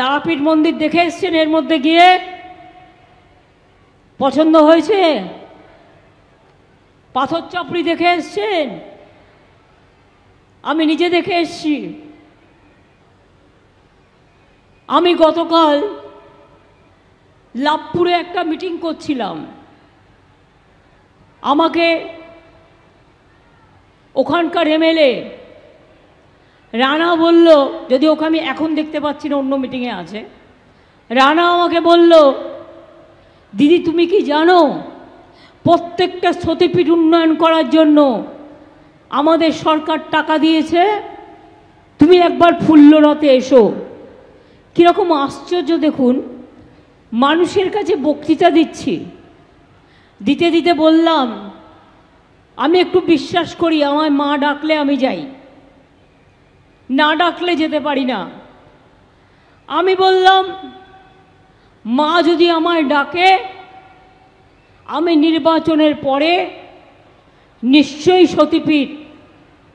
তারাপীঠ মন্দির দেখে এসছেন, এর মধ্যে গিয়ে পছন্দ হয়েছে? পাথর চাপড়ি দেখে এসছেন? আমি নিজে দেখে এসছি। আমি গতকাল লাভপুরে একটা মিটিং করছিলাম, আমাকে ওখানকার এমএলএ রানা বলল, যদি ওকে আমি এখন দেখতে পাচ্ছি না, অন্য মিটিংয়ে আছে, রানা আমাকে বলল, দিদি তুমি কি জানো প্রত্যেকটা সতীপীঠ উন্নয়ন করার জন্য আমাদের সরকার টাকা দিয়েছে, তুমি একবার ফুল্লরথে এসো। কীরকম আশ্চর্য দেখুন, মানুষের কাছে বক্তৃতা দিচ্ছি, দিতে দিতে বললাম আমি একটু বিশ্বাস করি, আমার মা ডাকলে আমি যাই, না ডাকলে যেতে পারি না। আমি বললাম মা যদি আমায় ডাকে আমি নির্বাচনের পরে নিশ্চয়ই সতীপীঠ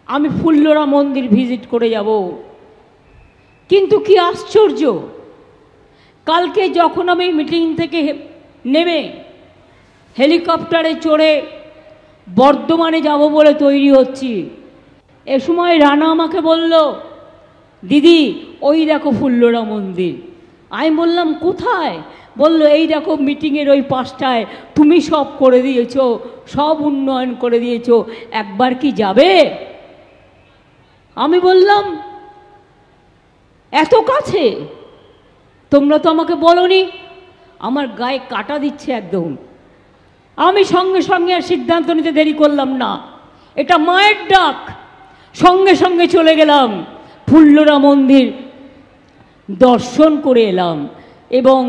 আমি ফুল্লরা মন্দির ভিজিট করে যাব। কিন্তু কি আশ্চর্য, কালকে যখন আমি মিটিং থেকে নেমে হেলিকপ্টারে চড়ে বর্ধমানে যাব বলে তৈরি হচ্ছি, এ সময় রানা আমাকে বলল, দিদি ওই দেখো ফুল্লরা মন্দির। আমি বললাম কোথায়? বলল এই দেখো মিটিংয়ের ওই পাশটায়, তুমি সব করে দিয়েছো, সব উন্নয়ন করে দিয়েছো, একবার কি যাবে? আমি বললাম এত কাছে, তোমরা তো আমাকে বলোনি। আমার গায়ে কাটা দিচ্ছে একদম। আমি সঙ্গে সঙ্গে আর সিদ্ধান্ত নিতে দেরি করলাম না, এটা মায়ের ডাক, সঙ্গে সঙ্গে চলে গেলাম, ফুল্লরা মন্দির দর্শন করে এলাম এবং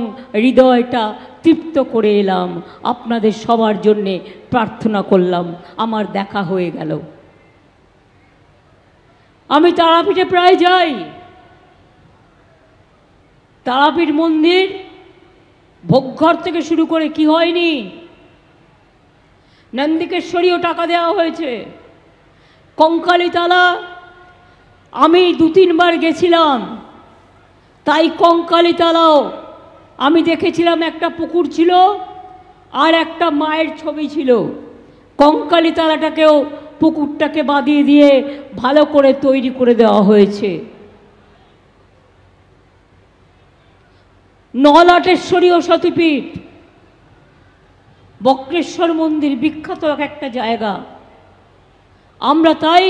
হৃদয়টা তৃপ্ত করে এলাম, আপনাদের সবার জন্যে প্রার্থনা করলাম, আমার দেখা হয়ে গেল। আমি তারাপীঠে প্রায় যাই। তারাপীঠ মন্দির ভোগঘর থেকে শুরু করে কি হয়নি, নন্দিকেশ্বরীও টাকা দেওয়া হয়েছে। কঙ্কালীতলা আমি 2-3 বার গেছিলাম, তাই কঙ্কালীতলাও আমি দেখেছিলাম, একটা পুকুর ছিল আর একটা মায়ের ছবি ছিল। কঙ্কালীতলাটাকেও পুকুরটাকে বাঁধিয়ে দিয়ে ভালো করে তৈরি করে দেওয়া হয়েছে। নলাটেশ্বরী ও সতীপীঠ, বক্রেশ্বর মন্দির বিখ্যাত একটা জায়গা, আমরা তাই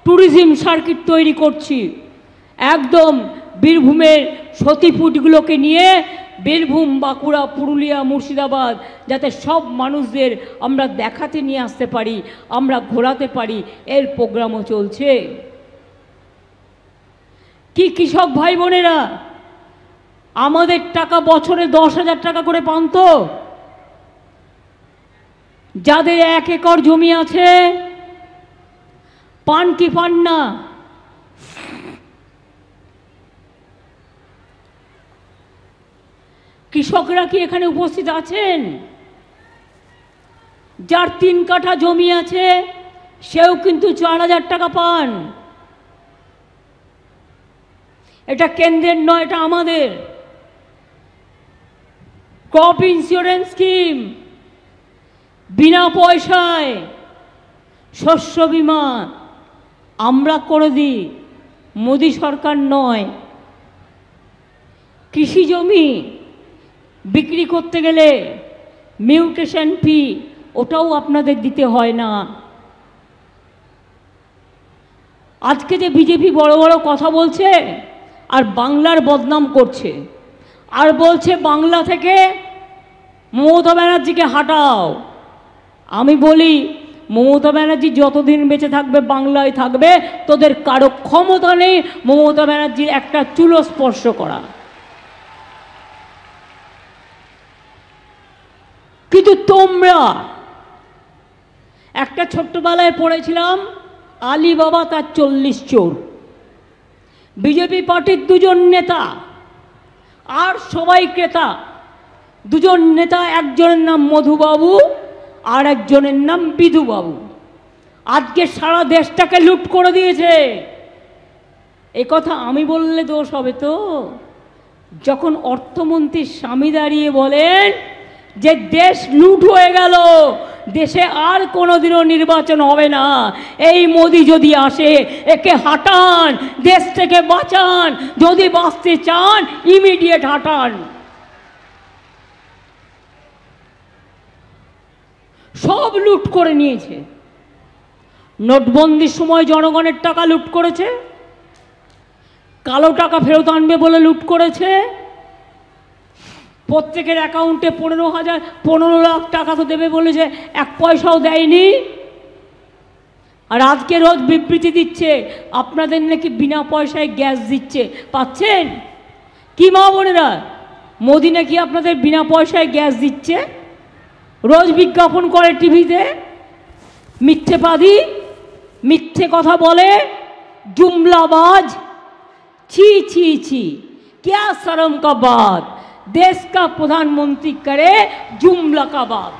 ট্যুরিজম সার্কিট তৈরি করছি। একদম বীরভূমের সতীপীঠগুলোকে নিয়ে বীরভূম, বাঁকুড়া, পুরুলিয়া, মুর্শিদাবাদ, যাতে সব মানুষদের আমরা দেখাতে নিয়ে আসতে পারি, আমরা ঘোরাতে পারি, এর প্রোগ্রামও চলছে। কি কৃষক ভাই বোনেরা আমাদের টাকা বছরে 10,000 টাকা করে পান তো? যাদের 1 একর জমি আছে পান কি পান না? কৃষকরা কি এখানে উপস্থিত আছেন? যার 3 কাঠা জমি আছে সেও কিন্তু 4,000 টাকা পান। এটা কেন্দ্রের নয়, এটা আমাদের। ক্রপ ইন্স্যুরেন্স স্কিম, বিনা পয়সায় শস্য বীমা আমরা করে দিই, মোদি সরকার নয়। কৃষি জমি বিক্রি করতে গেলে মিউটেশন ফি, ওটাও আপনাদের দিতে হয় না। আজকে যে বিজেপি বড় বড় কথা বলছে আর বাংলার বদনাম করছে, আর বলছে বাংলা থেকে মমতা ব্যানার্জিকে হাঁটাও। আমি বলি মমতা ব্যানার্জি যতদিন বেঁচে থাকবে বাংলায় থাকবে, তোদের কারো ক্ষমতা নেই মমতা ব্যানার্জির একটা চুলো স্পর্শ করা। কিন্তু তোমরা, একটা ছোট্টবেলায় পড়েছিলাম আলীবাবা তার 40 চোর। বিজেপি পার্টির 2 জন নেতা আর সবাই ক্রেতা। 2 জন নেতা, একজনের নাম মধুবাবু আর একজনের নাম বিধুবাবু। আজকে সারা দেশটাকে লুট করে দিয়েছে। এ কথা আমি বললে দোষ হবে তো? যখন অর্থমন্ত্রীর স্বামী দাঁড়িয়ে বলেন যে দেশ লুট হয়ে গেল, দেশে আর কোনোদিনও নির্বাচন হবে না, এই মোদি যদি আসে একে হাঁটান, দেশ থেকে বাঁচান, যদি বাঁচতে চান ইমিডিয়েট হাঁটান। সব লুট করে নিয়েছে। নোটবন্দির সময় জনগণের টাকা লুট করেছে, কালো টাকা ফেরত আনবে বলে লুট করেছে, প্রত্যেকের অ্যাকাউন্টে 15 লাখ টাকা তো দেবে বলেছে, 1 পয়সাও দেয়নি। আর আজকে রোজ বিবৃতি দিচ্ছে আপনাদের নাকি বিনা পয়সায় গ্যাস দিচ্ছে, পাচ্ছেন কি মা বোনেরা? মোদি নাকি আপনাদের বিনা পয়সায় গ্যাস দিচ্ছে, রোজ বিজ্ঞাপন করে টিভিতে। মিথ্যেবাদী, মিথ্যে কথা বলে, जुमलाबाज। छी छी छी, क्या शर्म का बात, देश का प्रधानमंत्री करे जुमला का बात।